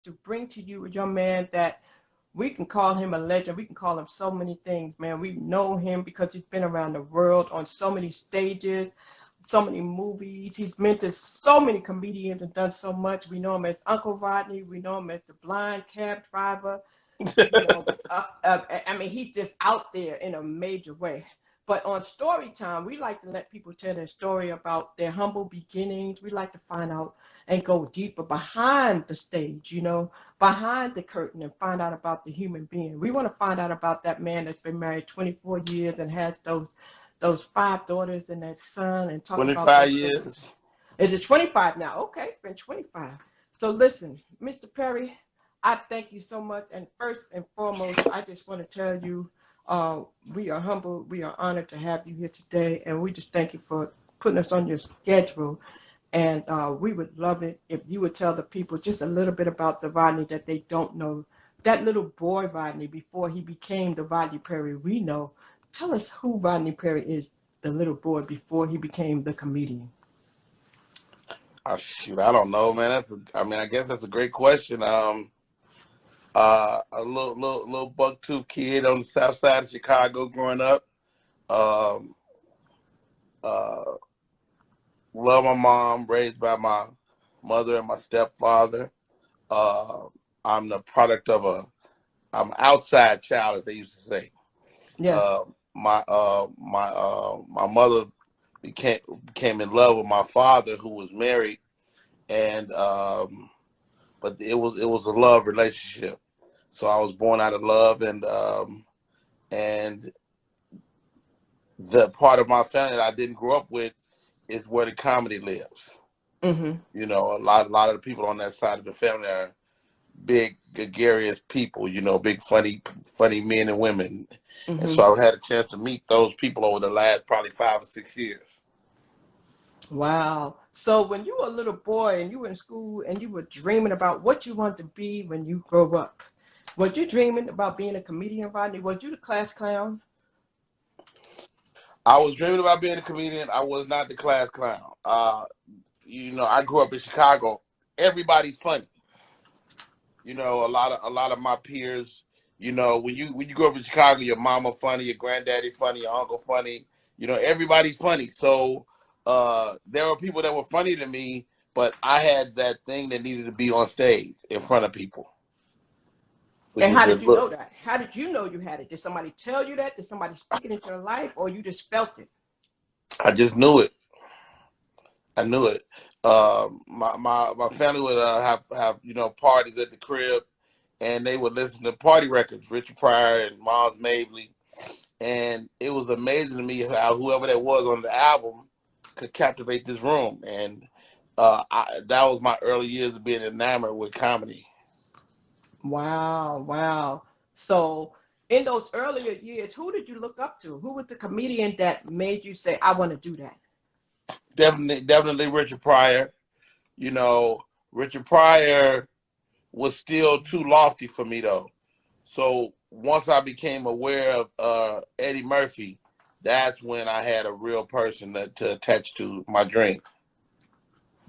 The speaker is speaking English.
to bring to you a young man that we can call him a legend. We can call him so many things, man. We know him because he's been around the world on so many stages, so many movies. He's mentored so many comedians and done so much. We know him as Uncle Rodney. We know him as the blind cab driver. You know, I mean, he's just out there in a major way. But on story time, we like to let people tell their story about their humble beginnings. We like to find out and go deeper behind the stage, you know, behind the curtain, and find out about the human being. We want to find out about that man that's been married 24 years and has those 5 daughters and that son, and talk about 25 those. years. Is it 25 now? Okay, it's been 25. So listen, Mr. Perry, I thank you so much. And first and foremost, I just want to tell you, we are humbled. We are honored to have you here today. And we just thank you for putting us on your schedule. And we would love it if you would tell the people just a little bit about the Rodney that they don't know. That little boy Rodney before he became the Rodney Perry we know. Tell us who Rodney Perry is, the little boy before he became the comedian. Oh, shoot, I don't know, man. I guess that's a great question. A little buck-tooth kid on the south side of Chicago growing up. Um, uh, love my mom, raised by my mother and my stepfather. Uh, I'm the product of I'm an outside child, as they used to say. Yes. My mother became in love with my father, who was married, and but it was a love relationship. So I was born out of love, and the part of my family that I didn't grow up with is where the comedy lives. Mm-hmm. You know, a lot of the people on that side of the family are big, gregarious people. You know, big, funny men and women. And Mm-hmm. so I've had a chance to meet those people over the last probably 5 or 6 years. Wow. So when you were a little boy and you were in school and you were dreaming about what you wanted to be when you grow up, was you dreaming about being a comedian, Rodney? Was you the class clown? I was dreaming about being a comedian. I was not the class clown. You know, I grew up in Chicago. Everybody's funny. You know, a lot of my peers. You know, when you grow up in Chicago, your mama funny, your granddaddy funny, your uncle funny. You know, everybody's funny. So there were people that were funny to me, but I had that thing that needed to be on stage in front of people, which And is how the did you know look. that? How did you know you had it? Did somebody tell you that? Did somebody speak it into your life, or you just felt it? I just knew it. I knew it. My family would have you know, parties at the crib, and they would listen to party records, Richard Pryor and Miles Mabley, and it was amazing to me how whoever that was on the album could captivate this room, and that was my early years of being enamored with comedy. Wow, wow. So in those earlier years, who did you look up to? Who was the comedian that made you say, I want to do that? Definitely Richard Pryor. You know, Richard Pryor was still too lofty for me though. So once I became aware of Eddie Murphy, that's when I had a real person to attach to my dream.